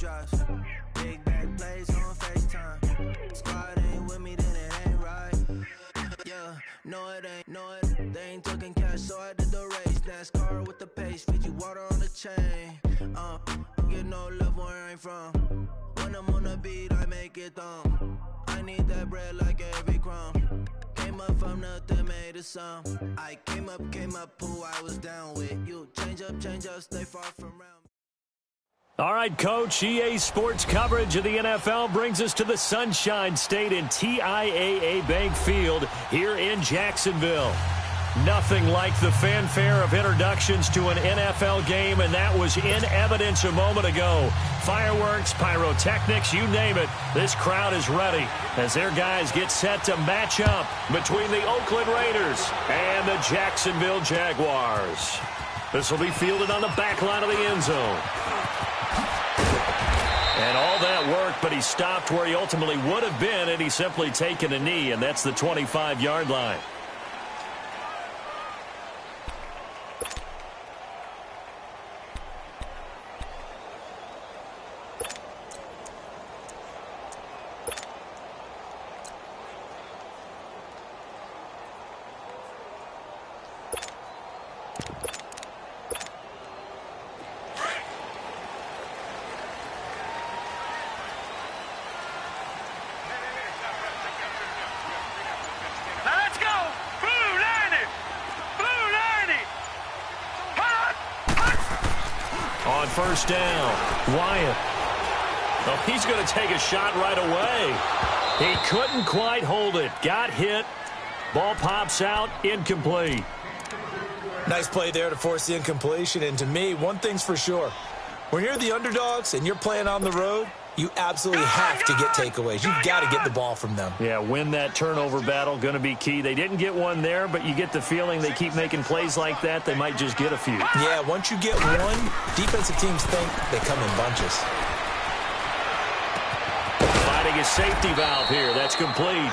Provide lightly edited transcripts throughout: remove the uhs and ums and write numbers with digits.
drops. Big back plays on FaceTime. Squad ain't with me, then it ain't right. Yeah, no it ain't, they ain't talking cash, so I did the race. NASCAR with the pace, feed you water on the chain. Get no love where I ain't from. When I'm on the beat, I make it thumb. I need that bread like every crumb. Came up from nothing, made a sum. I came up, who I was down with. You change up, stay far from round. All right, Coach, EA Sports coverage of the NFL brings us to the Sunshine State in TIAA Bank Field here in Jacksonville. Nothing like the fanfare of introductions to an NFL game, and that was in evidence a moment ago. Fireworks, pyrotechnics, you name it. This crowd is ready as their guys get set to match up between the Oakland Raiders and the Jacksonville Jaguars. This will be fielded on the back line of the end zone. And all that worked, but he stopped where he ultimately would have been had he simply taken a knee, and that's the 25-yard line. On first down, Wyatt. Oh, he's going to take a shot right away. He couldn't quite hold it. Got hit. Ball pops out, incomplete. Nice play there to force the incompletion. And to me, one thing's for sure. When you're the underdogs and you're playing on the road, you absolutely have to get takeaways. You've got to get the ball from them. Yeah, win that turnover battle, going to be key. They didn't get one there, but you get the feeling they keep making plays like that, they might just get a few. Yeah, once you get one, defensive teams think they come in bunches. Finding his safety valve here. That's complete.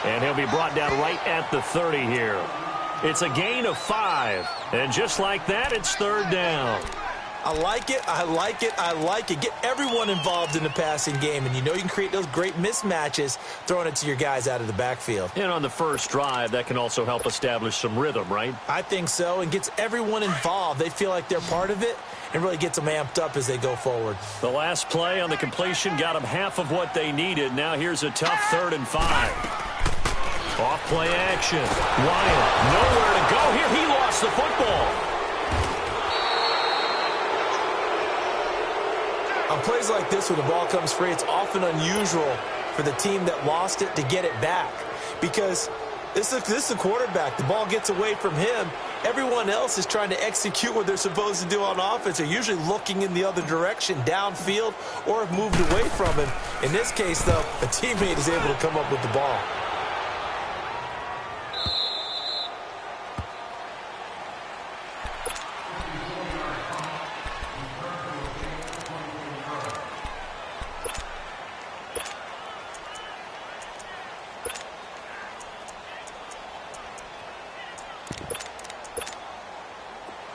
And he'll be brought down right at the 30 here. It's a gain of 5. And just like that, it's third down. I like it, I like it, I like it. Get everyone involved in the passing game, and you know you can create those great mismatches throwing it to your guys out of the backfield. And on the first drive, that can also help establish some rhythm, right? I think so, and gets everyone involved. They feel like they're part of it, and really gets them amped up as they go forward. The last play on the completion got them half of what they needed. Now here's a tough 3rd and 5. Off play action. Wyatt, nowhere to go here. He lost the football. On plays like this where the ball comes free, it's often unusual for the team that lost it to get it back. Because this is a quarterback. The ball gets away from him. Everyone else is trying to execute what they're supposed to do on offense. They're usually looking in the other direction, downfield, or have moved away from him. In this case, though, a teammate is able to come up with the ball.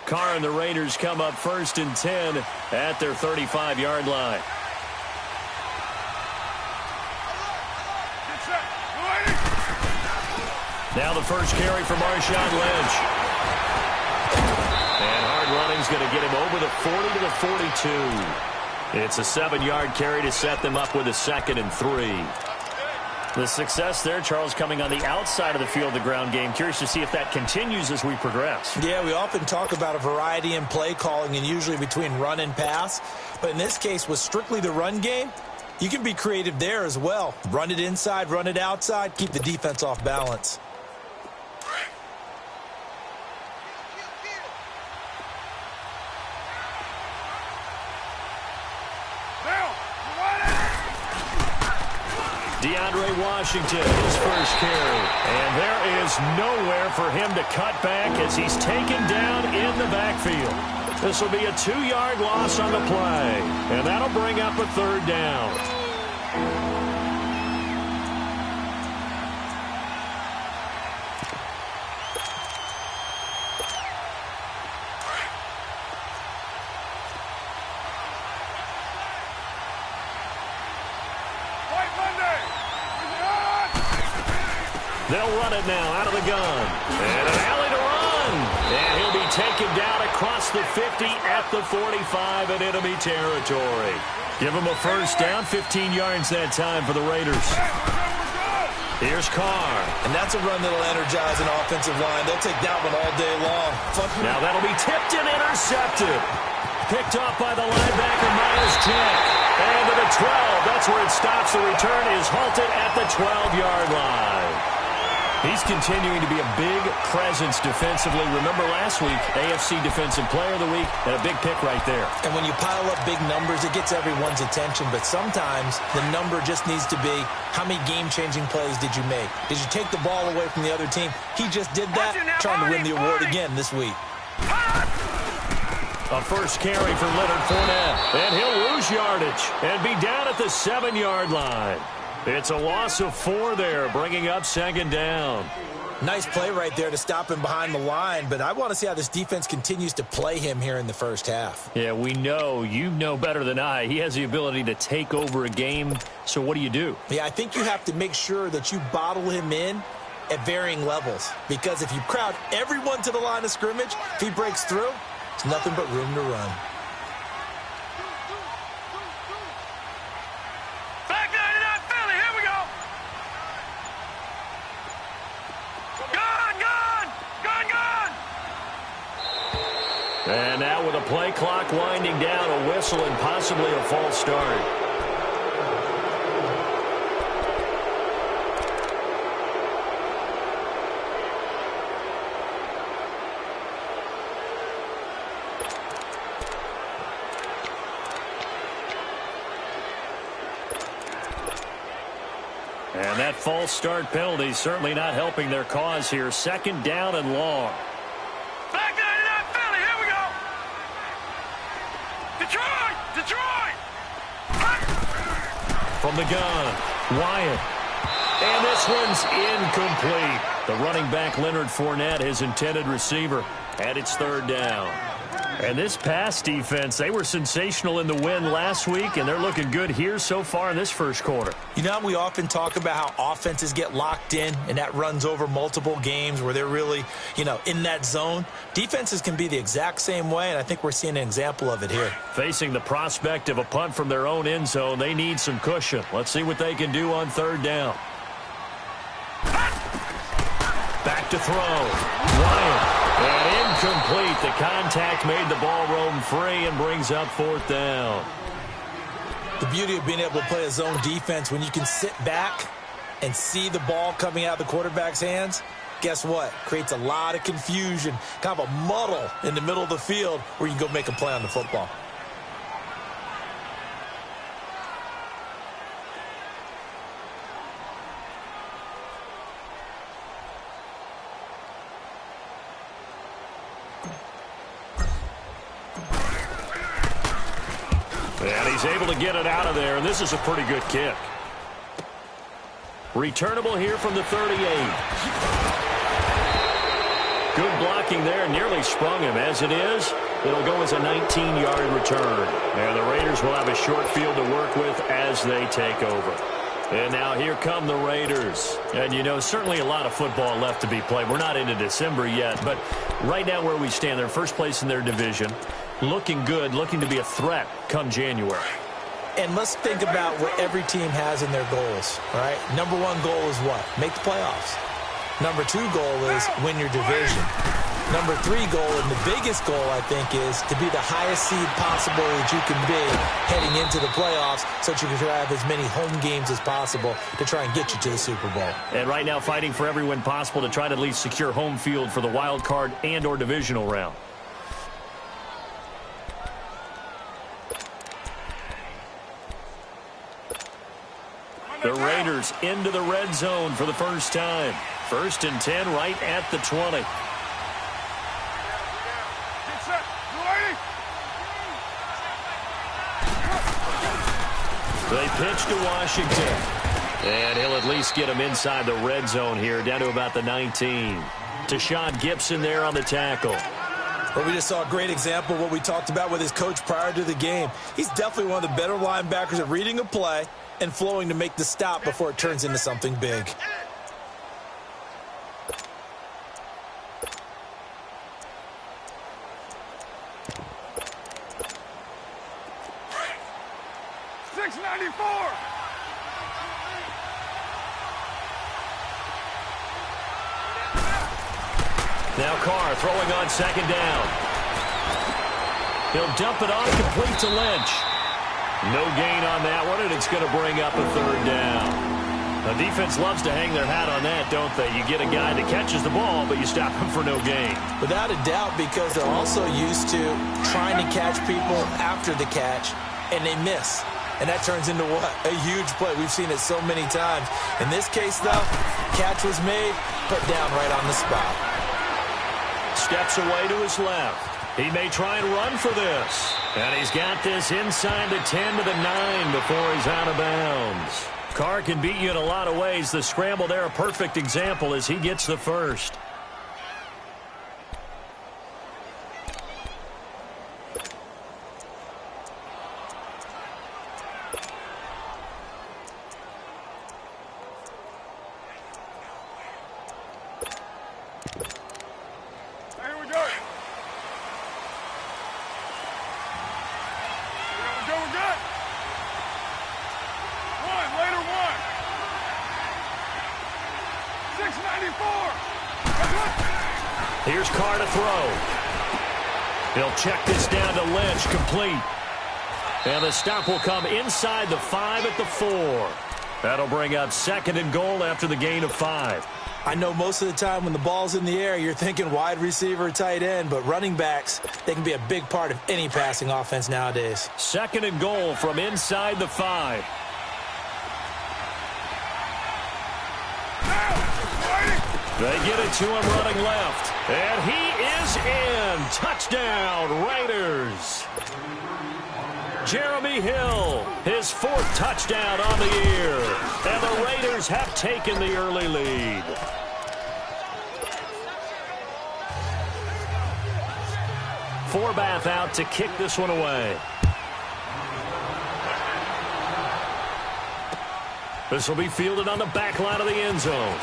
Carr and the Raiders come up 1st and 10 at their 35-yard line. Now the first carry for Marshawn Lynch. And hard running's going to get him over the 40 to the 42. It's a 7-yard carry to set them up with a 2nd and 3. The success there, Charles, coming on the outside of the field, the ground game. Curious to see if that continues as we progress. Yeah, we often talk about a variety in play calling and usually between run and pass. But in this case, with strictly the run game, you can be creative there as well. Run it inside, run it outside, keep the defense off balance. DeAndre Washington, his first carry. And there is nowhere for him to cut back as he's taken down in the backfield. This will be a 2-yard loss on the play. And that'll bring up a 3rd down. They'll run it now out of the gun. And an alley to run. And he'll be taken down across the 50 at the 45 in enemy territory. Give him a first down, 15 yards that time for the Raiders. Here's Carr. And that's a run that'll energize an offensive line. They'll take that one all day long. Now that'll be tipped and intercepted. Picked off by the linebacker, Miles Jack. And to the 12. That's where it stops. The return is halted at the 12-yard line. He's continuing to be a big presence defensively. Remember last week, AFC Defensive Player of the Week, and a big pick right there. And when you pile up big numbers, it gets everyone's attention. But sometimes the number just needs to be, how many game-changing plays did you make? Did you take the ball away from the other team? He just did that, trying to win the award again this week. A first carry for Leonard Fournette. And he'll lose yardage and be down at the 7-yard line. It's a loss of 4 there, bringing up second down. Nice play right there to stop him behind the line, but I want to see how this defense continues to play him here in the first half. Yeah, we know. You know better than I. He has the ability to take over a game, so what do you do? Yeah, I think you have to make sure that you bottle him in at varying levels, because if you crowd everyone to the line of scrimmage, if he breaks through, it's nothing but room to run. And now with a play clock winding down, a whistle and possibly a false start. And that false start penalty certainly not helping their cause here. Second down and long. From the gun, Wyatt. And this one's incomplete. The running back, Leonard Fournette, his intended receiver, and it's third down. And this pass defense, they were sensational in the win last week, and they're looking good here so far in this first quarter. You know, we often talk about how offenses get locked in, and that runs over multiple games where they're really, in that zone. Defenses can be the exact same way, and I think we're seeing an example of it here. Facing the prospect of a punt from their own end zone, they need some cushion. Let's see what they can do on third down. Back to throw. Wyatt. And incomplete. The contact made the ball roam free and brings up fourth down. The beauty of being able to play a zone defense, when you can sit back and see the ball coming out of the quarterback's hands, guess what? Creates a lot of confusion, kind of a muddle in the middle of the field where you can go make a play on the football. And he's able to get it out of there, and this is a pretty good kick. Returnable here from the 38. Good blocking there, nearly sprung him. As it is, it'll go as a 19-yard return. And the Raiders will have a short field to work with as they take over. And now here come the Raiders. And, certainly a lot of football left to be played. We're not into December yet, but right now where we stand, they're first place in their division. Looking good, looking to be a threat come January. And let's think about what every team has in their goals, all right? Number one goal is what? Make the playoffs. Number two goal is win your division. Number three goal, and the biggest goal, I think, is to be the highest seed possible that you can be heading into the playoffs so that you can have as many home games as possible to try and get you to the Super Bowl. And right now fighting for every win possible to try to at least secure home field for the wild card and or divisional round. The Raiders into the red zone for the first time. 1st and 10 right at the 20. They pitch to Washington. And he'll at least get him inside the red zone here, down to about the 19. Tashawn Gibson there on the tackle. Well, we just saw a great example of what we talked about with his coach prior to the game. He's definitely one of the better linebackers at reading a play and flowing to make the stop before it turns into something big. 694. Now Carr throwing on second down. He'll dump it off, complete to Lynch. No gain on that one, and it's going to bring up a third down. The defense loves to hang their hat on that, don't they? You get a guy that catches the ball, but you stop him for no gain. Without a doubt, because they're also used to trying to catch people after the catch, and they miss. And that turns into what? A huge play. We've seen it so many times. In this case, though, catch was made, put down right on the spot. Steps away to his left. He may try and run for this. And he's got this inside the 10 to the 9 before he's out of bounds. Carr can beat you in a lot of ways. The scramble there, a perfect example as he gets the first. Here we go. We're good. Later one. 694. Here's Carr to throw. He'll check this down to Lynch, complete. And the stop will come inside the 5 at the 4. That'll bring up second and goal after the gain of 5. I know most of the time when the ball's in the air, you're thinking wide receiver, tight end, but running backs, they can be a big part of any passing offense nowadays. Second and goal from inside the 5. They get it to him running left. And he is in. Touchdown, Raiders. Jeremy Hill, his 4th touchdown on the year. And the Raiders have taken the early lead. Forbath out to kick this one away. This will be fielded on the back line of the end zone.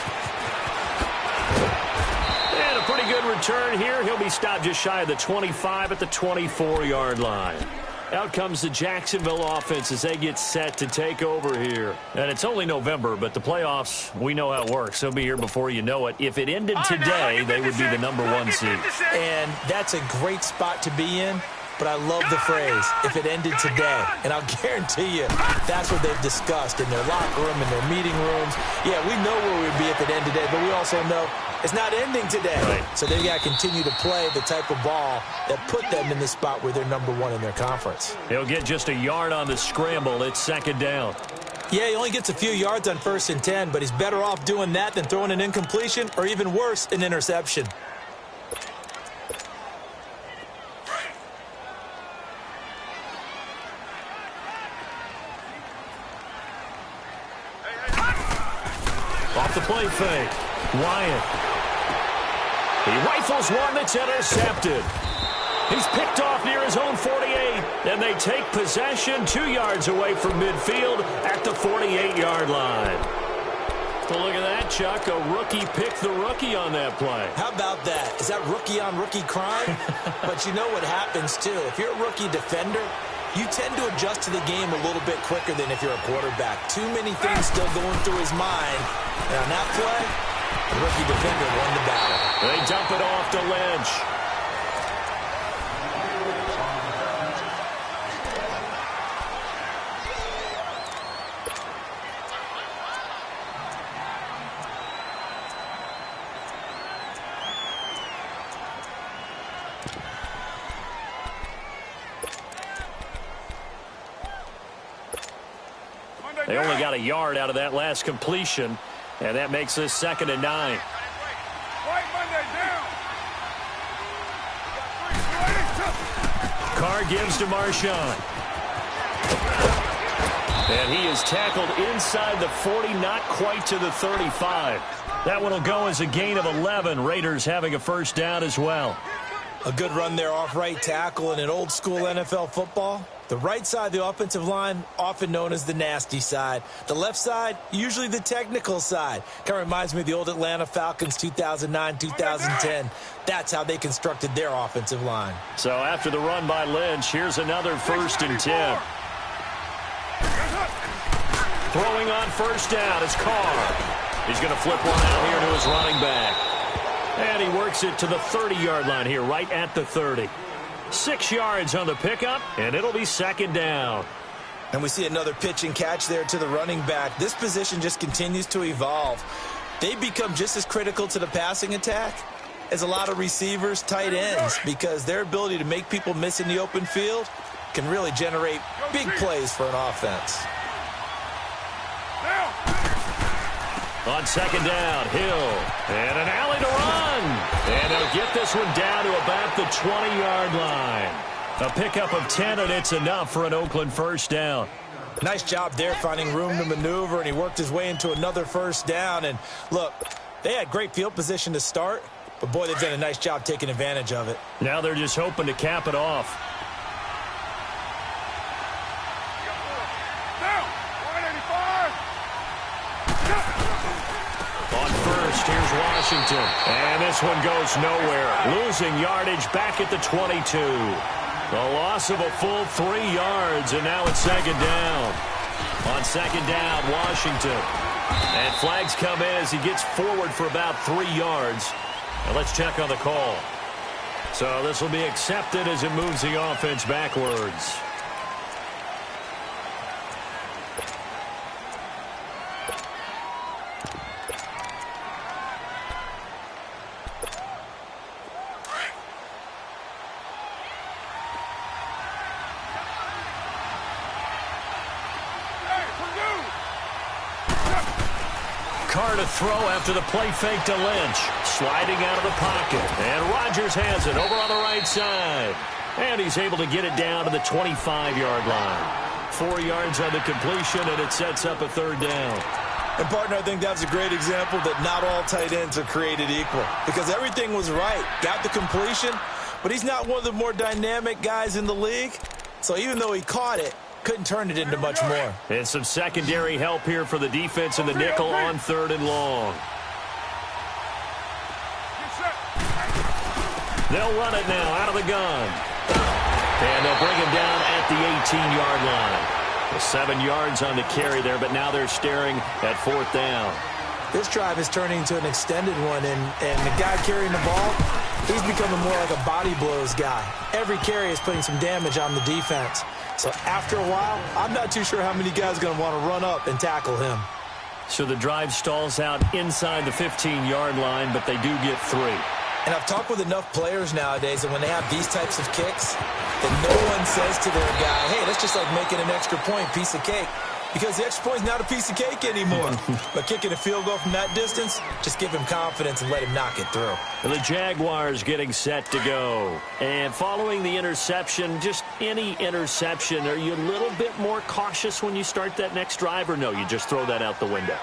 And a pretty good return here. He'll be stopped just shy of the 25 at the 24-yard line. Out comes the Jacksonville offense as they get set to take over here. And it's only November, but the playoffs, we know how it works. They'll be here before you know it. If it ended today, they would be the #1 seed. And that's a great spot to be in. But I love the phrase, if it ended today. And I'll guarantee you, that's what they've discussed in their locker room, in their meeting rooms. Yeah, we know where we'd be if it ended today, but we also know it's not ending today. Right. So they've got to continue to play the type of ball that put them in the spot where they're #1 in their conference. He'll get just a yard on the scramble. It's second down. Yeah, he only gets a few yards on 1st and 10, but he's better off doing that than throwing an incompletion or even worse, an interception. Off the play fake. Wyatt. He rifles one that's intercepted. He's picked off near his own 48. And they take possession 2 yards away from midfield at the 48-yard line. So look at that, Chuck. A rookie picked the rookie on that play. How about that? Is that rookie-on-rookie crime? But you know what happens, too. If you're a rookie defender, you tend to adjust to the game a little bit quicker than if you're a quarterback. Too many things still going through his mind. And on that play, the rookie defender won the battle. They dump it off to Lynch. They only got a yard out of that last completion, and that makes this 2nd and 9. Carr gives to Marshawn. And he is tackled inside the 40, not quite to the 35. That one will go as a gain of 11. Raiders having a first down as well. A good run there off right tackle in an old-school NFL football. The right side of the offensive line, often known as the nasty side. The left side, usually the technical side. Kind of reminds me of the old Atlanta Falcons 2009, 2010. That's how they constructed their offensive line. So after the run by Lynch, here's another 1st and 10. Throwing on first down is Carr. He's going to flip one out here to his running back. And he works it to the 30-yard line here, right at the 30. 6 yards on the pickup, and it'll be second down. And we see another pitch and catch there to the running back. This position just continues to evolve. They become just as critical to the passing attack as a lot of receivers, tight ends, because their ability to make people miss in the open field can really generate big plays for an offense. On second down, Hill, and an alley to run. And they'll get this one down to about the 20-yard line. A pickup of 10, and it's enough for an Oakland first down. Nice job there finding room to maneuver, and he worked his way into another first down. And look, they had great field position to start, but boy, they've done a nice job taking advantage of it. Now they're just hoping to cap it off. On first, here's Washington. And this one goes nowhere. Losing yardage back at the 22. A loss of a full 3 yards, and now it's second down. On second down, Washington. And flags come in as he gets forward for about 3 yards. Now let's check on the call. So this will be accepted as it moves the offense backwards. Carr to throw after the play fake to Lynch. Sliding out of the pocket. And Rodgers has it over on the right side. And he's able to get it down to the 25-yard line. 4 yards on the completion, and it sets up a third down. And, partner, I think that's a great example that not all tight ends are created equal. Because everything was right. Got the completion, but he's not one of the more dynamic guys in the league. So even though he caught it, couldn't turn it into much more. And some secondary help here for the defense in the nickel on third and long. They'll run it now out of the gun. And they'll bring him down at the 18-yard line. 7 yards on the carry there, but now they're staring at fourth down. This drive is turning into an extended one, and the guy carrying the ball, he's becoming more like a body blows guy. Every carry is putting some damage on the defense. So after a while, I'm not too sure how many guys are going to want to run up and tackle him. So the drive stalls out inside the 15-yard line, but they do get 3. And I've talked with enough players nowadays that when they have these types of kicks, that no one says to their guy, hey, that's just like making an extra point, piece of cake. Because the extra point is not a piece of cake anymore. But kicking a field goal from that distance, just give him confidence and let him knock it through. The Jaguars getting set to go. And following the interception, just any interception, are you a little bit more cautious when you start that next drive, or no, you just throw that out the window?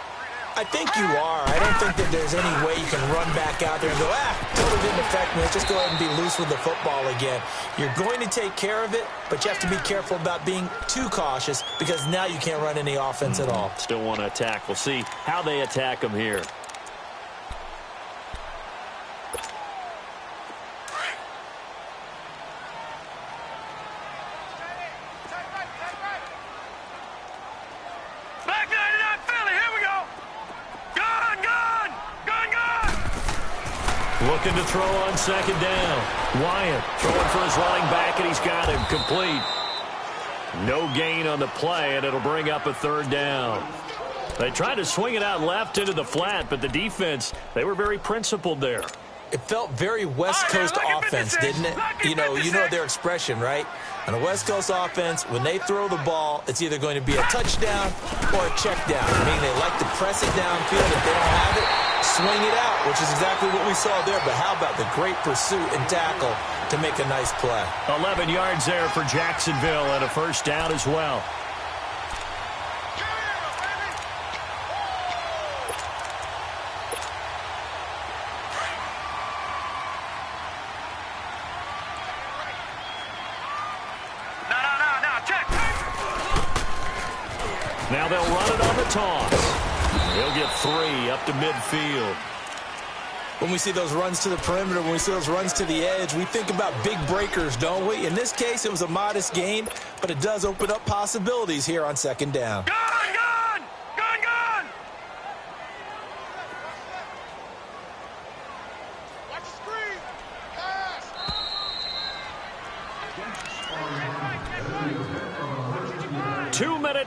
I think you are. I don't think that there's any way you can run back out there and go, totally didn't affect me. Let's just go ahead and be loose with the football again. You're going to take care of it, but you have to be careful about being too cautious because now you can't run any offense at all. Still want to attack. We'll see how they attack them here. Looking to throw on second down. Wyatt throwing for his running back, and he's got him complete. No gain on the play, and it'll bring up a third down. They tried to swing it out left into the flat, but the defense, they were very principled there. It felt very West Coast offense, didn't it? You know their expression, right? On a West Coast offense, when they throw the ball, it's either going to be a touchdown or a check down. Meaning they like to press it downfield. If they don't have it, swing it out, which is exactly what we saw there. But how about the great pursuit and tackle to make a nice play? 11 yards there for Jacksonville and a first down as well. Now they'll run it on the toss. He'll get 3 up to midfield. When we see those runs to the perimeter, when we see those runs to the edge, we think about big breakers, don't we? In this case, it was a modest gain, but it does open up possibilities here on second down.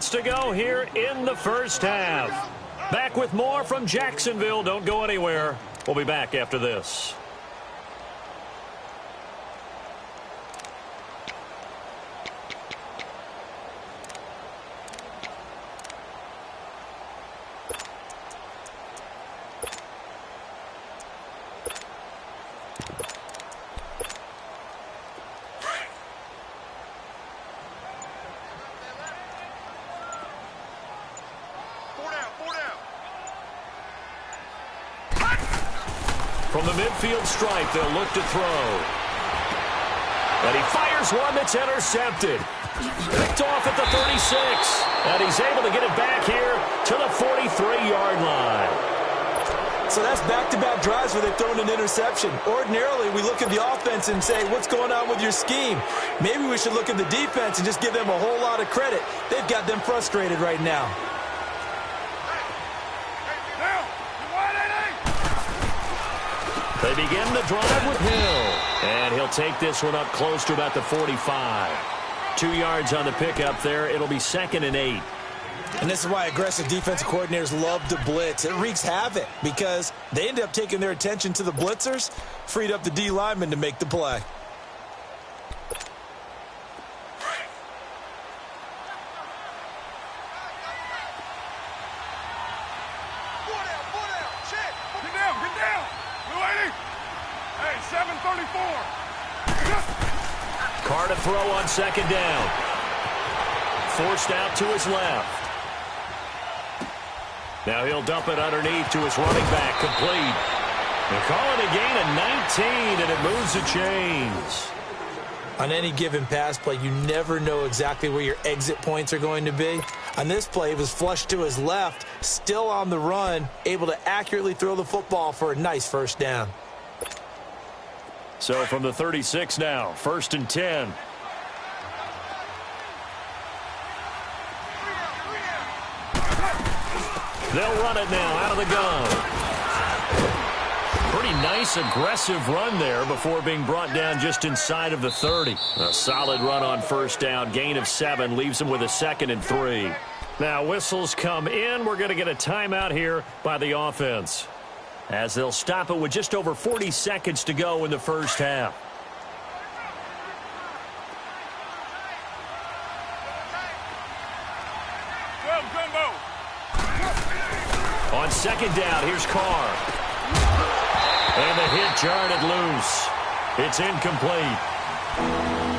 minutes to go here in the first half. Back with more from Jacksonville. Don't go anywhere. We'll be back after this. From the midfield stripe, they'll look to throw. And he fires one that's intercepted. Picked off at the 36. And he's able to get it back here to the 43-yard line. So that's back-to-back drives where they've thrown an interception. Ordinarily, we look at the offense and say, what's going on with your scheme? Maybe we should look at the defense and just give them a whole lot of credit. They've got them frustrated right now. They begin the drive with Hill. And he'll take this one up close to about the 45. 2 yards on the pickup there. It'll be 2nd and 8. And this is why aggressive defensive coordinators love to blitz. It wreaks havoc because they end up taking their attention to the blitzers, freed up the D lineman to make the play. Carr to throw on 2nd down. Forced out to his left. Now he'll dump it underneath to his running back, complete. They're calling a gain of 19, and it moves the chains. On any given pass play, you never know exactly where your exit points are going to be. On this play, it was flushed to his left, still on the run, able to accurately throw the football for a nice first down. So from the 36 now, 1st and 10. They'll run it now out of the gun. Pretty nice, aggressive run there before being brought down just inside of the 30. A solid run on 1st down. Gain of 7 leaves them with a 2nd and 3. Now whistles come in. We're going to get a timeout here by the offense, as they'll stop it with just over 40 seconds to go in the first half. On 2nd down, here's Carr. And the hit jarred it loose. It's incomplete.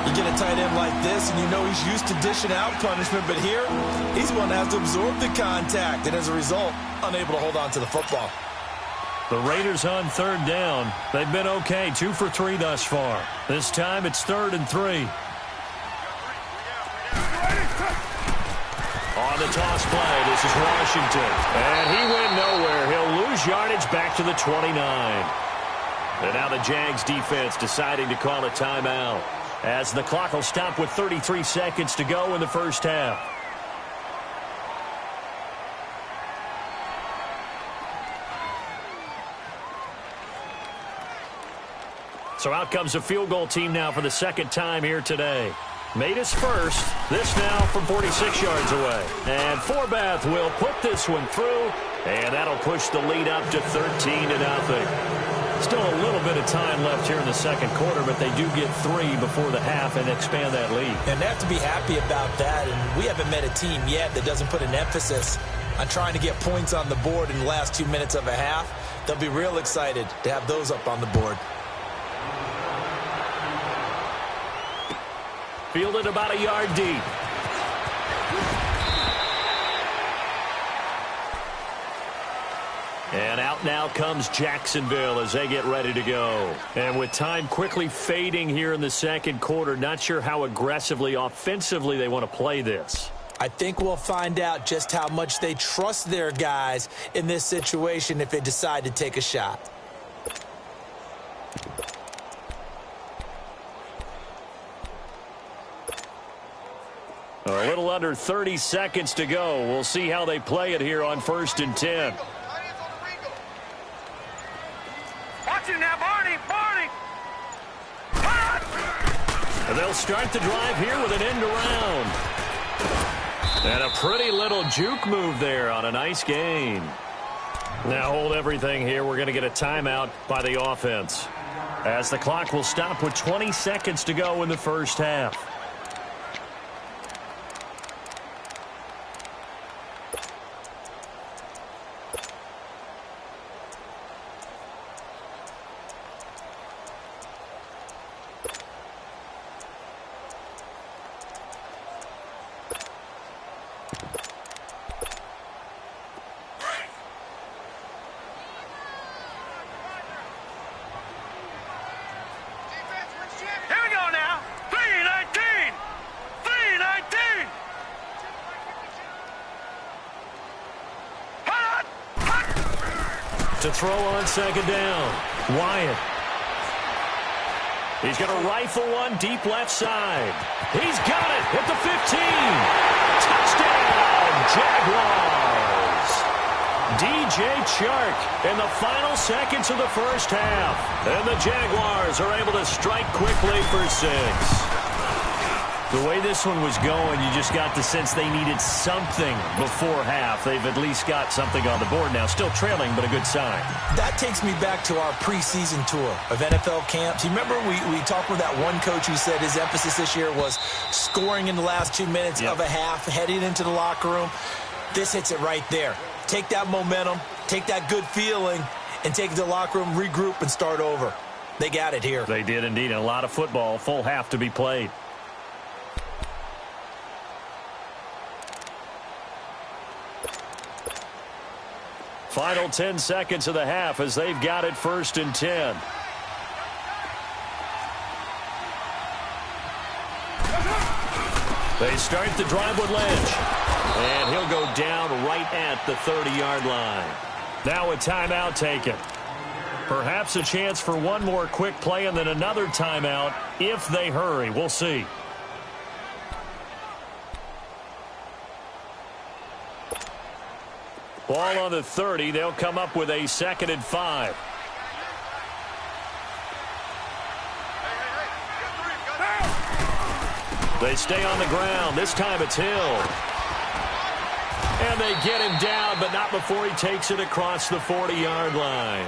You get a tight end like this, and you know he's used to dishing out punishment, but here, he's one that has to absorb the contact, and as a result, unable to hold on to the football. The Raiders on 3rd down. They've been okay, 2 for 3 thus far. This time it's 3rd and 3. On the toss play, this is Washington. And he went nowhere. He'll lose yardage back to the 29. And now the Jags defense deciding to call a timeout, as the clock will stop with 33 seconds to go in the first half. So out comes a field goal team now for the 2nd time here today. Made his first. This now from 46 yards away. And Forbath will put this one through, and that'll push the lead up to 13-0. Still a little bit of time left here in the 2nd quarter, but they do get 3 before the half and expand that lead. And they have to be happy about that, and we haven't met a team yet that doesn't put an emphasis on trying to get points on the board in the last 2 minutes of a half. They'll be real excited to have those up on the board. Fielded about a yard deep. And out now comes Jacksonville as they get ready to go. And with time quickly fading here in the 2nd quarter, not sure how aggressively, offensively they want to play this. I think we'll find out just how much they trust their guys in this situation if they decide to take a shot. A little under 30 seconds to go. We'll see how they play it here on 1st and 10. Watch it now, Barney! Barney! And they'll start the drive here with an end around. And a pretty little juke move there on a nice gain. Now hold everything here. We're going to get a timeout by the offense, as the clock will stop with 20 seconds to go in the first half. To throw on second down, Wyatt. He's going to rifle one deep left side. He's got it at the 15. Touchdown, Jaguars. DJ Chark in the final seconds of the first half. And the Jaguars are able to strike quickly for 6. The way this one was going, you just got the sense they needed something before half. They've at least got something on the board now. Still trailing, but a good sign. That takes me back to our preseason tour of NFL camps. You remember we talked with that one coach who said his emphasis this year was scoring in the last 2 minutes of a half, heading into the locker room. This hits it right there. Take that momentum, take that good feeling, and take it to the locker room, regroup, and start over. They got it here. They did indeed. A lot of football, full half to be played. Final 10 seconds of the half as they've got it 1st and 10. They start the drive with Lynch. And he'll go down right at the 30-yard line. Now a timeout taken. Perhaps a chance for one more quick play and then another timeout if they hurry. We'll see. Ball on the 30. They'll come up with a 2nd and 5. They stay on the ground. This time it's Hill. And they get him down, but not before he takes it across the 40-yard line.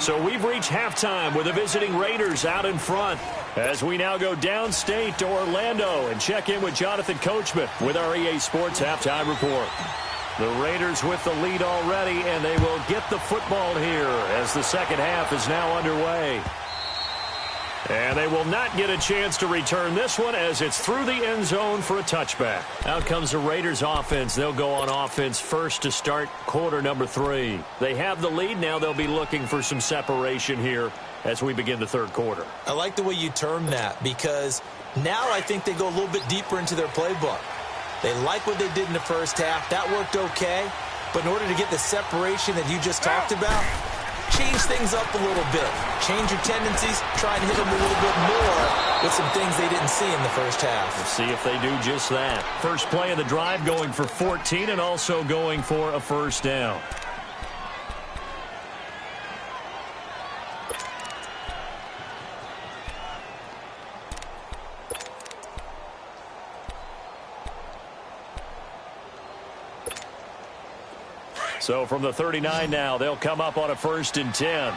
So we've reached halftime with the visiting Raiders out in front, as we now go downstate to Orlando and check in with Jonathan Coachman with our EA Sports Halftime Report. The Raiders with the lead already, and they will get the football here as the second half is now underway. And they will not get a chance to return this one as it's through the end zone for a touchback. Out comes the Raiders offense. They'll go on offense first to start quarter number 3. They have the lead. Now they'll be looking for some separation here as we begin the third quarter. I like the way you term that, because now I think they go a little bit deeper into their playbook. They like what they did in the first half. That worked okay. But in order to get the separation that you just talked about, change things up a little bit. Change your tendencies. Try and hit them a little bit more with some things they didn't see in the first half. We'll see if they do just that. First play of the drive going for 14 and also going for a first down. So from the 39 now, they'll come up on a 1st and 10.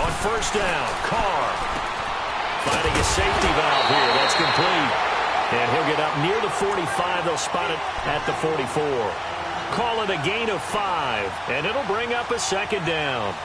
On first down, Carr finding a safety valve here. That's complete. And he'll get up near the 45. They'll spot it at the 44. Call it a gain of 5, and it'll bring up a 2nd down.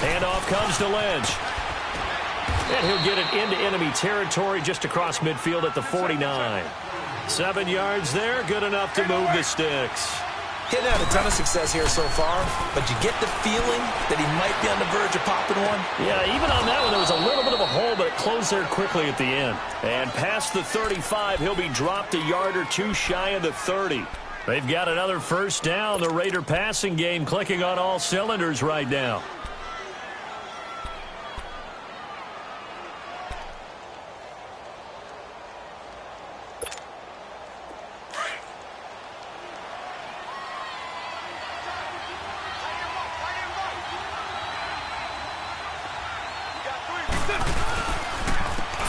Handoff comes to Lynch. And he'll get it into enemy territory just across midfield at the 49. 7 yards there, good enough to move the sticks. Hitting out a ton of success here so far, but you get the feeling that he might be on the verge of popping one. Yeah, even on that one, there was a little bit of a hole, but it closed there quickly at the end. And past the 35, he'll be dropped a yard or two shy of the 30. They've got another first down. The Raider passing game clicking on all cylinders right now.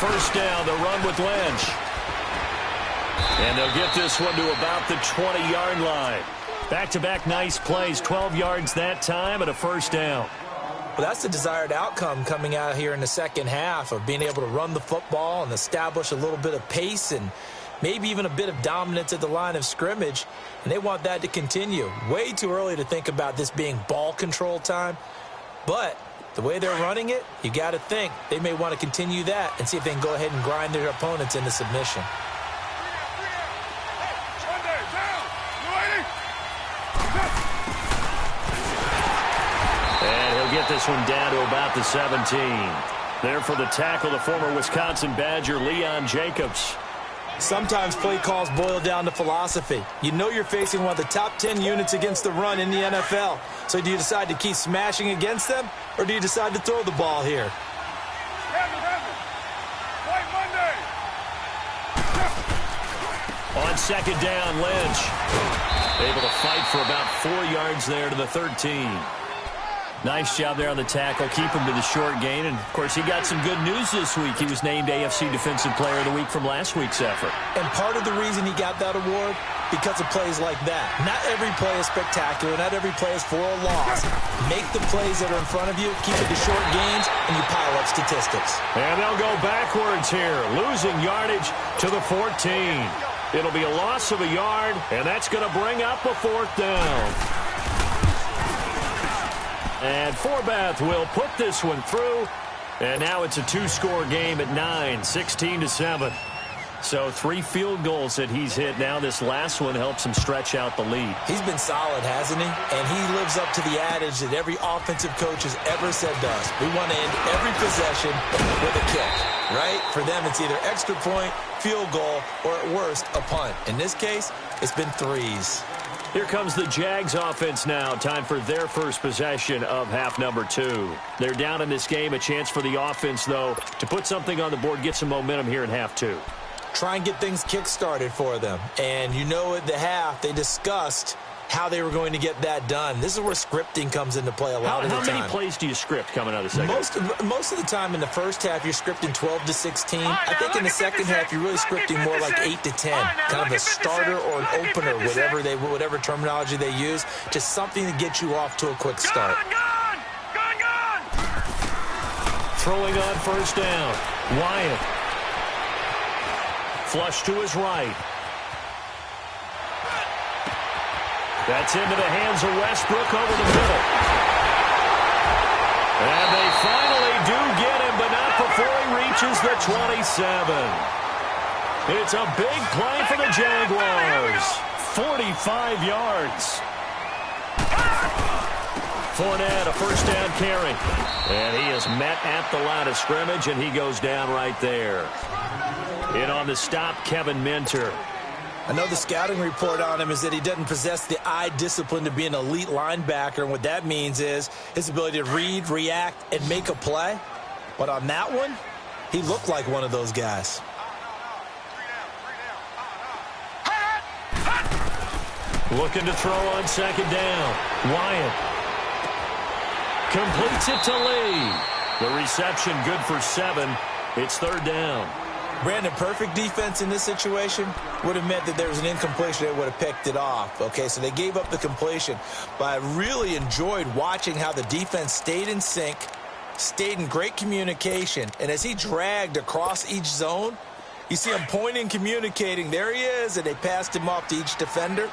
first down. The run with Lynch. And they'll get this one to about the 20-yard line. Back-to-back nice plays, 12 yards that time and a first down. Well, that's the desired outcome coming out here in the second half of being able to run the football and establish a little bit of pace and maybe even a bit of dominance at the line of scrimmage. And they want that to continue. Way too early to think about this being ball control time. But the way they're running it, you got to think they may want to continue that and see if they can go ahead and grind their opponents into submission. And he'll get this one down to about the 17. There for the tackle, the former Wisconsin Badger, Leon Jacobs. Sometimes play calls boil down to philosophy. You know you're facing one of the top 10 units against the run in the NFL. So do you decide to keep smashing against them, or do you decide to throw the ball here? On second down, Lynch able to fight for about 4 yards there to the 13. Nice job there on the tackle. Keep him to the short gain. And, of course, he got some good news this week. He was named AFC Defensive Player of the Week from last week's effort. And part of the reason he got that award, because of plays like that. Not every play is spectacular. Not every play is for a loss. Make the plays that are in front of you, keep it to short gains, and you pile up statistics. And they'll go backwards here, losing yardage to the 14. It'll be a loss of a yard, and that's going to bring up a fourth down. And Forbath will put this one through. And now it's a two-score game at 9, 16-7. So 3 field goals that he's hit. Now this last one helps him stretch out the lead. He's been solid, hasn't he? And he lives up to the adage that every offensive coach has ever said to us. We want to end every possession with a kick, right? For them, it's either extra point, field goal, or at worst, a punt. In this case, it's been 3s. Here comes the Jags offense now. Time for their first possession of half number 2. They're down in this game. A chance for the offense, though, to put something on the board, get some momentum here in half 2. Try and get things kick-started for them. And you know at the half, they discussed how they were going to get that done. This is where scripting comes into play a lot of the time. How many plays do you script coming out of the second? Most of the time in the first half, you're scripting 12 to 16. I think in the second half, you're really scripting more like 8 to 10. Kind of a starter or an opener, whatever terminology they use. Just something to get you off to a quick start. Gone! Throwing on first down. Wyatt. Flush to his right. That's into the hands of Westbrook over the middle. And they finally do get him, but not before he reaches the 27. It's a big play for the Jaguars. 45 yards. Fournette, a first down carry. And he is met at the line of scrimmage, and he goes down right there. In on the stop, Kevin Minter. I know the scouting report on him is that he doesn't possess the eye discipline to be an elite linebacker, and what that means is his ability to read, react, and make a play. But on that one, he looked like one of those guys. Looking to throw on second down. Wyatt completes it to Lee. The reception good for 7. It's third down. Brandon, perfect defense in this situation would have meant that there was an incompletion. They would have picked it off. Okay, so they gave up the completion. But I really enjoyed watching how the defense stayed in sync, stayed in great communication. And as he dragged across each zone, you see him pointing, communicating. There he is, and they passed him off to each defender.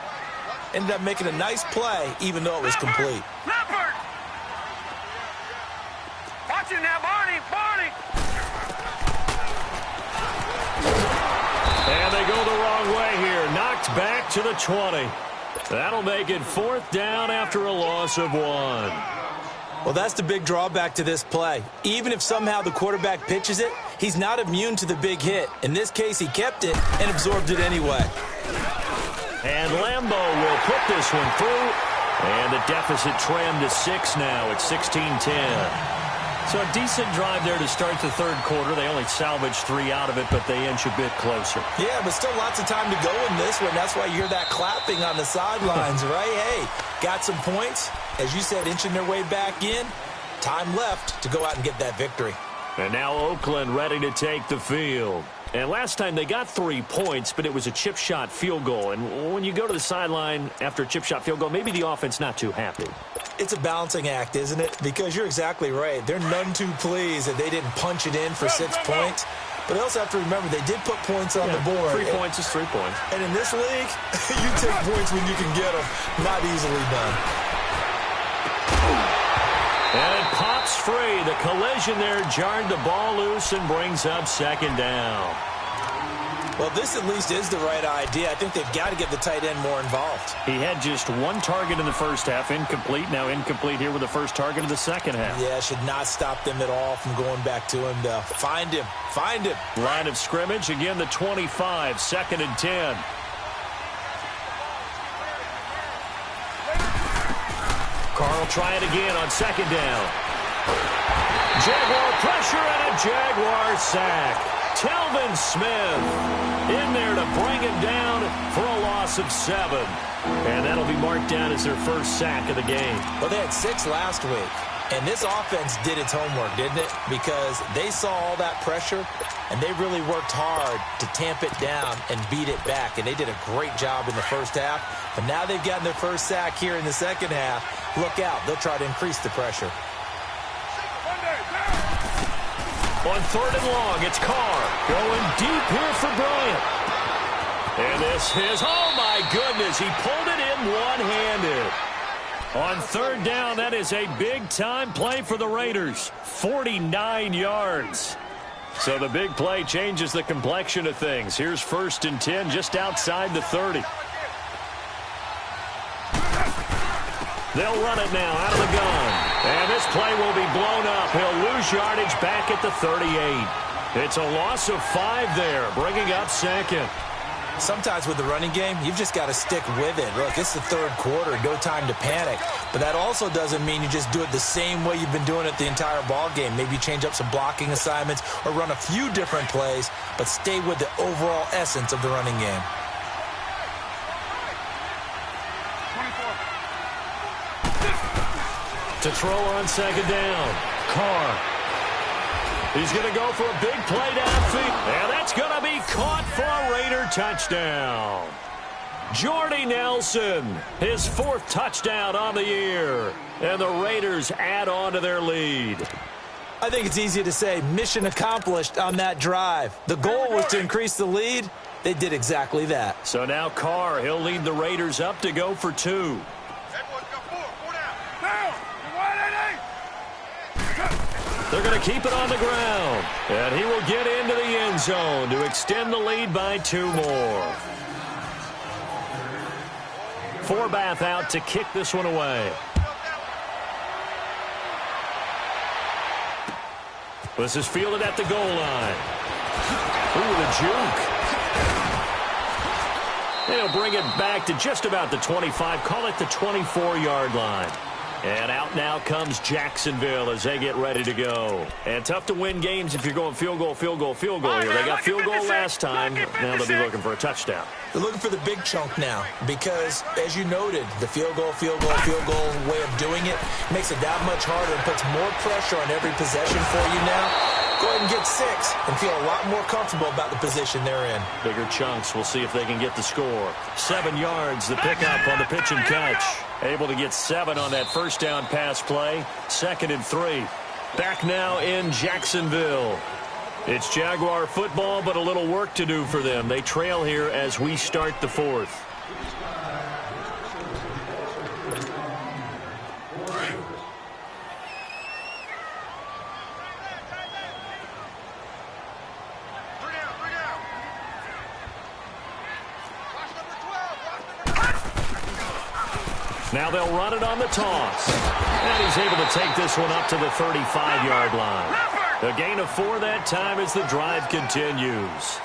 Ended up making a nice play, even though it was complete. Leopard! Watch it now, Barney! And they go the wrong way here. Knocked back to the 20. That'll make it fourth down after a loss of 1. Well, that's the big drawback to this play. Even if somehow the quarterback pitches it, he's not immune to the big hit. In this case, he kept it and absorbed it anyway. And Lambeau will put this one through. And the deficit trimmed to 6 now at 16-10. So a decent drive there to start the third quarter. They only salvaged 3 out of it, but they inch a bit closer. Yeah, but still lots of time to go in this one. That's why you hear that clapping on the sidelines, right? Hey, got some points. As you said, inching their way back in. Time left to go out and get that victory. And now Oakland ready to take the field. And last time they got 3 points, but it was a chip shot field goal. And when you go to the sideline after a chip shot field goal, maybe the offense not too happy. It's a balancing act, isn't it? Because you're exactly right. They're none too pleased that they didn't punch it in for 6 points. But they also have to remember they did put points on the board. 3 points is 3 points. And in this league, you take points when you can get them. Not easily done. And it pops free. The collision there jarred the ball loose and brings up second down. Well, this at least is the right idea. I think they've got to get the tight end more involved. He had just 1 target in the first half, incomplete. Now incomplete here with the first target of the second half. Yeah, should not stop them at all from going back to him to find him. Find him. Line of scrimmage, again the 25, 2nd and 10. Carl try it again on 2nd down. Jaguar pressure and a Jaguar sack. Telvin Smith in there to bring him down for a loss of 7. And that'll be marked down as their first sack of the game. Well, they had 6 last week. And this offense did its homework, didn't it? Because they saw all that pressure, and they really worked hard to tamp it down and beat it back. And they did a great job in the first half. But now they've gotten their first sack here in the second half. Look out. They'll try to increase the pressure. On 3rd and long, it's Carr going deep here for Bryant. And this is, oh my goodness, he pulled it in one-handed. On 3rd down, that is a big-time play for the Raiders. 49 yards. So the big play changes the complexion of things. Here's 1st and 10 just outside the 30. They'll run it now out of the gun. And this play will be blown up. He'll lose yardage back at the 38. It's a loss of 5 there, bringing up 2nd. Sometimes with the running game, you've just got to stick with it. Look, it's the 3rd quarter, no time to panic. But that also doesn't mean you just do it the same way you've been doing it the entire ball game. Maybe change up some blocking assignments or run a few different plays, but stay with the overall essence of the running game. To throw on 2nd down. Carr. He's going to go for a big play downfield. And that's going to be caught for a Raider touchdown. Jordy Nelson, his 4th touchdown on the year. And the Raiders add on to their lead. I think it's easy to say mission accomplished on that drive. The goal was to increase the lead. They did exactly that. So now Carr, he'll lead the Raiders up to go for 2. They're going to keep it on the ground. And he will get into the end zone to extend the lead by 2 more. Forbath out to kick this one away. This is fielded at the goal line. Ooh, the juke. They'll bring it back to just about the 25. Call it the 24-yard line. And out now comes Jacksonville as they get ready to go. And tough to win games if you're going field goal, field goal, field goal here. They got field goal last time. Now they'll be looking for a touchdown. They're looking for the big chunk now because, as you noted, the field goal way of doing it makes it that much harder and puts more pressure on every possession for you now. Go ahead and get 6 and feel a lot more comfortable about the position they're in. Bigger chunks. We'll see if they can get the score. 7 yards, the pickup on the pitch and catch. Able to get 7 on that first down pass play. 2nd and 3. Back now in Jacksonville. It's Jaguar football, but a little work to do for them. They trail here as we start the 4th. Now they'll run it on the toss. And he's able to take this one up to the 35-yard line. A gain of 4 that time as the drive continues.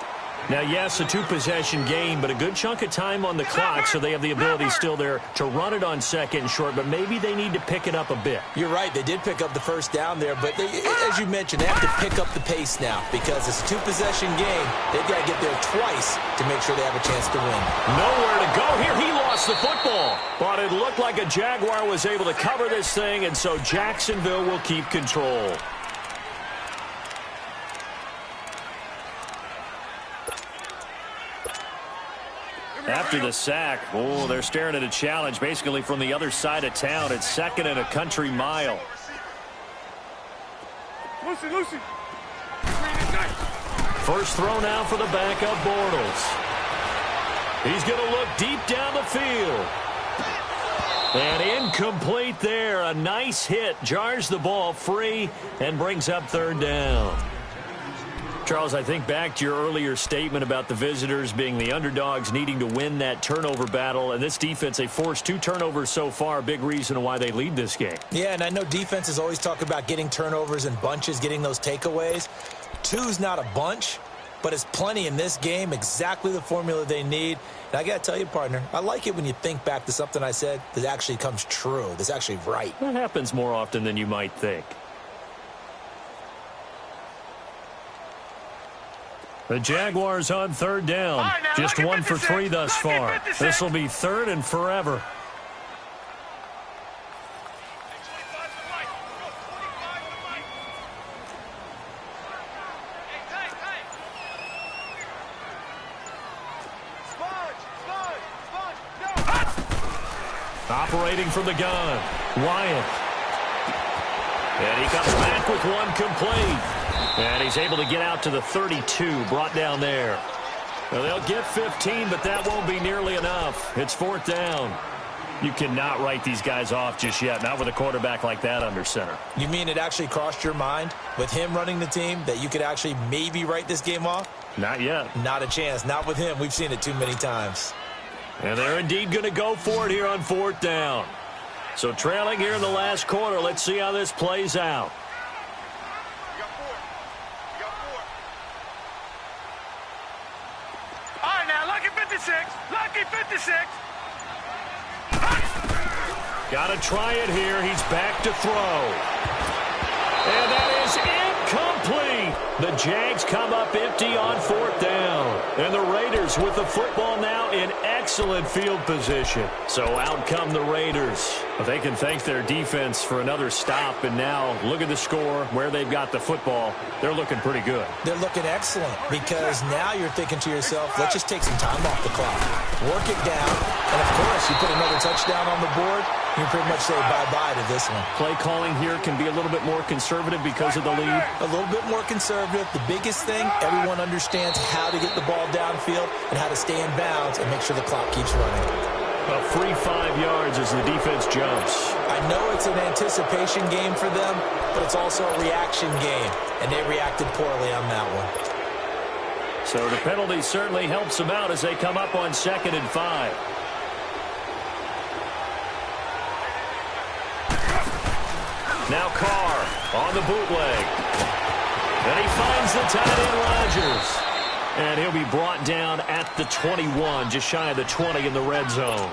Now, yes, a 2-possession game, but a good chunk of time on the clock, so they have the ability still there to run it on 2nd and short, but maybe they need to pick it up a bit. You're right. They did pick up the first down there, but as you mentioned, they have to pick up the pace now because it's a 2-possession game. They've got to get there twice to make sure they have a chance to win. Nowhere to go here. He lost the football, but it looked like a Jaguar was able to cover this thing, and so Jacksonville will keep control. After the sack, oh, they're staring at a challenge basically from the other side of town. It's 2nd and a country mile. Lucy. First throw now for the backup Bortles. He's going to look deep down the field. And incomplete there. A nice hit. Jars the ball free and brings up 3rd down. Charles, I think back to your earlier statement about the visitors being the underdogs, needing to win that turnover battle. And this defense, they forced 2 turnovers so far. Big reason why they lead this game. Yeah, and I know defenses always talk about getting turnovers in bunches, getting those takeaways. 2's not a bunch, but it's plenty in this game, exactly the formula they need. And I got to tell you, partner, I like it when you think back to something I said that actually comes true, that's actually right. That happens more often than you might think. The Jaguars on 3rd down. Right, now, just 1 for 3 thus far. This will be 3rd and forever. Operating from the gun, Wyatt. And he comes back with 1 complete. And he's able to get out to the 32, brought down there. Well, they'll get 15, but that won't be nearly enough. It's 4th down. You cannot write these guys off just yet, not with a quarterback like that under center. You mean it actually crossed your mind with him running the team that you could actually maybe write this game off? Not yet. Not a chance. Not with him. We've seen it too many times. And they're indeed going to go for it here on 4th down. So trailing here in the last quarter. Let's see how this plays out. All right, now, lucky 56. Lucky 56. Got to try it here. He's back to throw. And that is incomplete. The Jags come up empty on 4th down. And the Raiders with the football now in excellent field position. So out come the Raiders. But they can thank their defense for another stop. And now look at the score, where they've got the football. They're looking pretty good. They're looking excellent because now you're thinking to yourself, let's just take some time off the clock. Work it down. And, of course, you put another touchdown on the board, you pretty much say bye-bye to this one. Play calling here can be a little bit more conservative because of the lead. A little bit more conservative. The biggest thing, everyone understands how to get the ball downfield and how to stay in bounds and make sure the clock keeps running. A free 5 yards as the defense jumps. I know it's an anticipation game for them, but it's also a reaction game, and they reacted poorly on that one. So the penalty certainly helps them out as they come up on 2nd and 5. Now Carr on the bootleg. And he finds the tight end Rodgers. And he'll be brought down at the 21, just shy of the 20 in the red zone.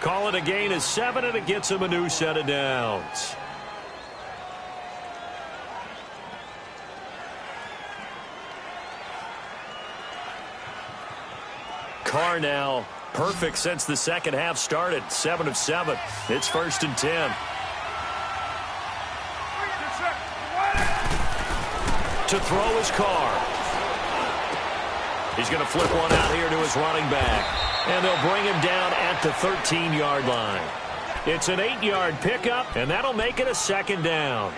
Call it a gain of 7, and it gets him a new set of downs. Carr now perfect since the second half started. 7 of 7. It's 1st and 10. To throw his Carr. He's going to flip one out here to his running back. And they'll bring him down at the 13-yard line. It's an 8-yard pickup, and that'll make it a 2nd down.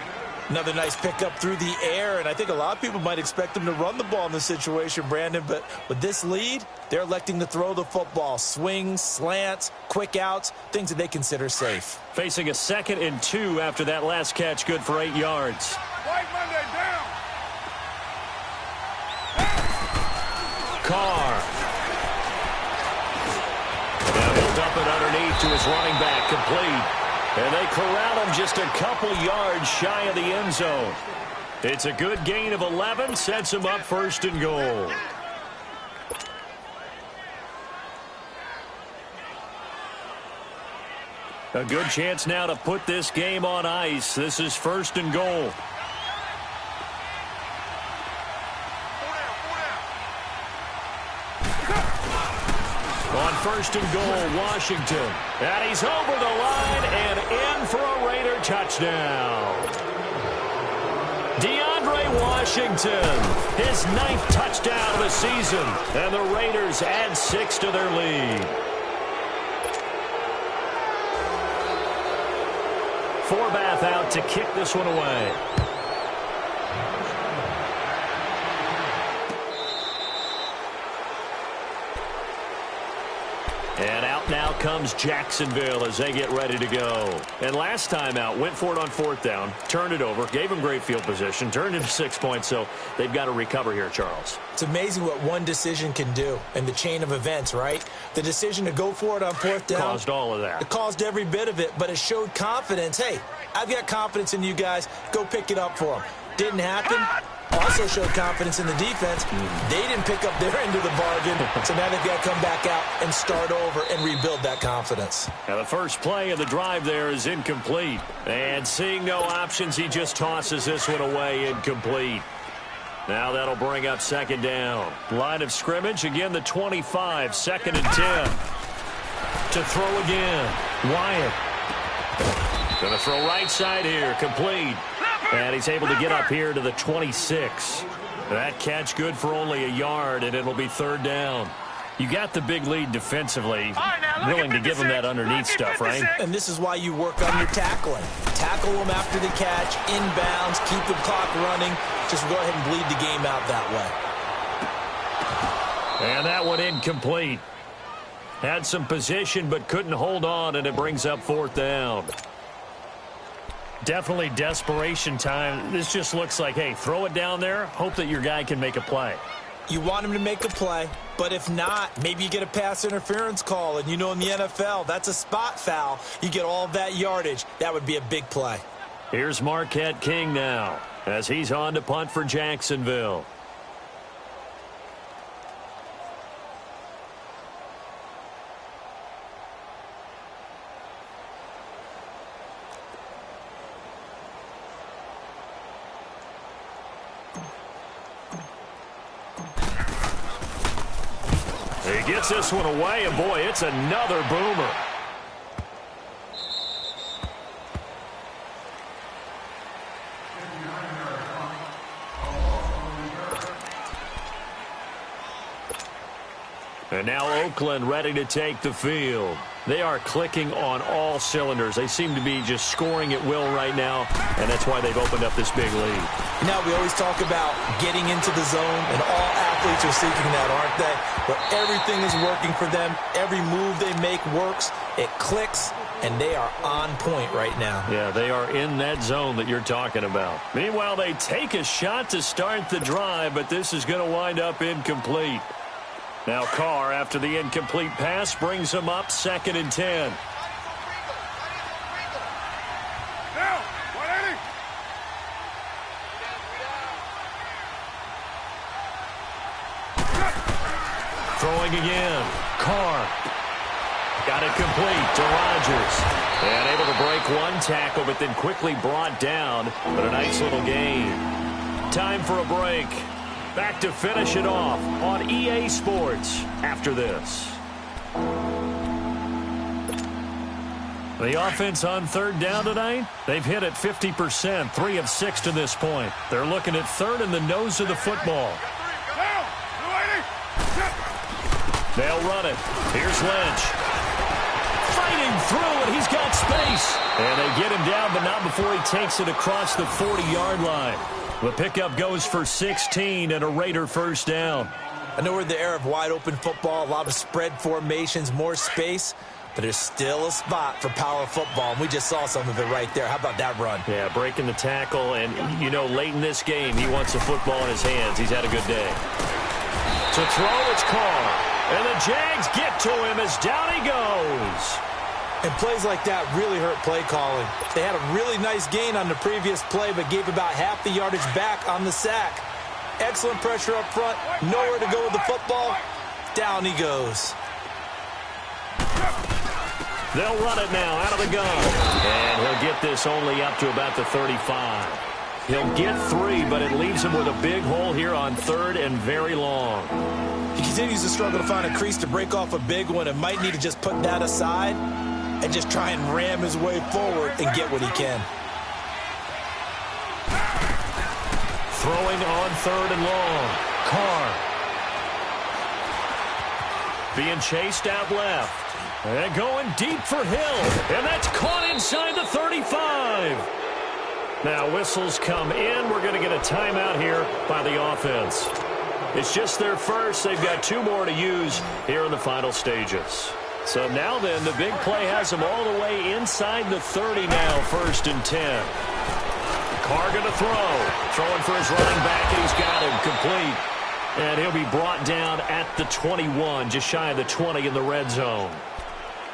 Another nice pickup through the air, and I think a lot of people might expect him to run the ball in this situation, Brandon, but with this lead, they're electing to throw the football. Swings, slants, quick outs, things that they consider safe. Facing a 2nd and 2 after that last catch, good for 8 yards. White Monday down. Carr. Now he'll dump it underneath to his running back, complete. And they corral him just a couple yards shy of the end zone. It's a good gain of 11, sets him up 1st and goal. A good chance now to put this game on ice. This is 1st and goal. On 1st and goal, Washington. And he's over the line and in for a Raider touchdown. Washington, his 9th touchdown of the season, and the Raiders add 6 to their lead. Forbath out to kick this one away. And out now comes Jacksonville as they get ready to go. And last time out, went for it on 4th down, turned it over, gave them great field position, turned into 6 points, so they've got to recover here, Charles. It's amazing what one decision can do in the chain of events, right? The decision to go for it on 4th down. Caused all of that. It caused every bit of it, but it showed confidence. Hey, I've got confidence in you guys. Go pick it up for them. Didn't happen. Also showed confidence in the defense. They didn't pick up their end of the bargain, so now they've got to come back out and start over and rebuild that confidence. Now the first play of the drive there is incomplete. And seeing no options, he just tosses this one away, incomplete. Now that'll bring up 2nd down. Line of scrimmage, again the 25, 2nd and 10. To throw again, Wyatt. Going to throw right side here, complete. And he's able to get up here to the 26. That catch good for only a yard, and it'll be 3rd down. You got the big lead defensively, willing to give him that underneath stuff, right? And this is why you work on your tackling. Tackle them after the catch, inbounds, keep the clock running. Just go ahead and bleed the game out that way. And that one incomplete. Had some position but couldn't hold on, and it brings up 4th down. Definitely desperation time. This just looks like, hey, throw it down there, hope that your guy can make a play. You want him to make a play, but if not, maybe you get a pass interference call, and you know in the NFL, that's a spot foul. You get all of that yardage. That would be a big play. Here's Marquette King now as he's on to punt for Jacksonville. He gets this one away, and boy, it's another boomer. And now Oakland ready to take the field. They are clicking on all cylinders. They seem to be just scoring at will right now, and that's why they've opened up this big lead. Now, we always talk about getting into the zone, and all athletes are seeking that, aren't they? Where everything is working for them, every move they make works, it clicks, and they are on point right now. Yeah, they are in that zone that you're talking about. Meanwhile, they take a shot to start the drive, but this is going to wind up incomplete. Now Carr, after the incomplete pass, brings him up 2nd and 10. Now, 180. Throwing again. Carr. Got it complete to Rodgers. And able to break one tackle, but then quickly brought down. But a nice little gain. Time for a break. Back to finish it off on EA Sports after this. The offense on 3rd down tonight, they've hit it 50%, 3 of 6 to this point. They're looking at 3rd in the nose of the football. They'll run it. Here's Lynch. Fighting through, and he's got space. And they get him down, but not before he takes it across the 40-yard line. The pickup goes for 16 and a Raider 1st down. I know we're in the era of wide-open football, a lot of spread formations, more space, but there's still a spot for power football, and we just saw some of it right there. How about that run? Yeah, breaking the tackle, and, you know, late in this game, he wants the football in his hands. He's had a good day. To throw, it's Carr, and the Jags get to him as down he goes. And plays like that really hurt play calling. They had a really nice gain on the previous play, but gave about half the yardage back on the sack. Excellent pressure up front. Nowhere to go with the football. Down he goes. They'll run it now out of the gun. And he'll get this only up to about the 35. He'll get 3, but it leaves him with a big hole here on 3rd and very long. He continues to struggle to find a crease to break off a big one and might need to just put that aside and just try and ram his way forward and get what he can. Throwing on 3rd and long. Carr. Being chased out left. And going deep for Hill. And that's caught inside the 35. Now whistles come in. We're going to get a timeout here by the offense. It's just their first. They've got 2 more to use here in the final stages. So now then, the big play has them all the way inside the 30 now, 1st and 10. Carr going to throw. Throwing for his running back, and he's got him complete. And he'll be brought down at the 21, just shy of the 20 in the red zone.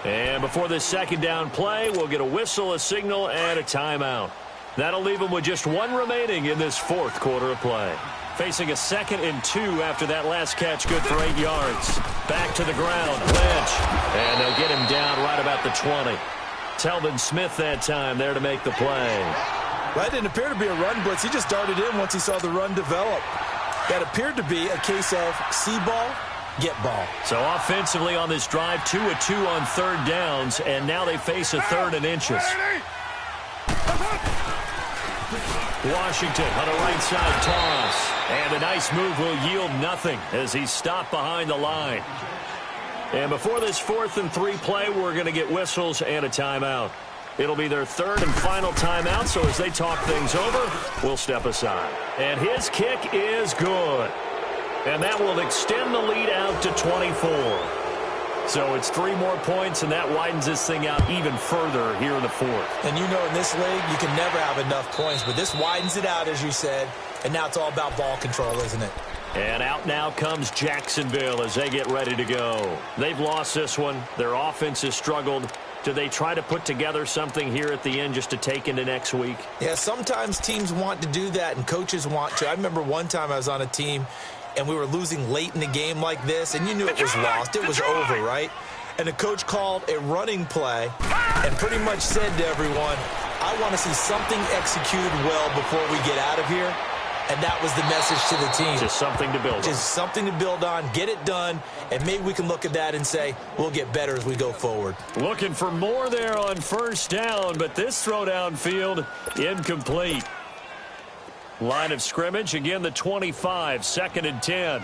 And before this 2nd down play, we'll get a whistle, a signal, and a timeout. That'll leave them with just 1 remaining in this 4th quarter of play. Facing a 2nd and 2 after that last catch, good for 8 yards. Back to the ground, Lynch. And they'll get him down right about the 20. Telvin Smith that time there to make the play. That didn't appear to be a run blitz. He just darted in once he saw the run develop. That appeared to be a case of see ball, get ball. So offensively on this drive, 2 of 2 on 3rd downs, and now they face a 3rd and inches. Washington on a right side toss. And a nice move will yield nothing as he's stopped behind the line. And before this 4th and 3 play, we're going to get whistles and a timeout. It'll be their 3rd and final timeout, so as they talk things over, we'll step aside. And his kick is good. And that will extend the lead out to 24. So it's 3 more points, and that widens this thing out even further here in the 4th. And you know in this league, you can never have enough points, but this widens it out, as you said, and now it's all about ball control, isn't it? And out now comes Jacksonville as they get ready to go. They've lost this one. Their offense has struggled. Do they try to put together something here at the end just to take into next week? Yeah, sometimes teams want to do that, and coaches want to. I remember one time I was on a team, and we were losing late in the game like this, and you knew it was lost. It was over, right? And the coach called a running play and pretty much said to everyone, I want to see something executed well before we get out of here. And that was the message to the team. Just something to build on. Just something to build on, get it done, and maybe we can look at that and say, we'll get better as we go forward. Looking for more there on 1st down, but this throw downfield, incomplete. Line of scrimmage, again the 25, 2nd and 10.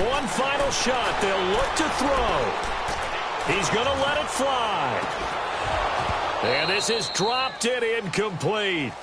One final shot, they'll look to throw. He's going to let it fly. And this is dropped and incomplete.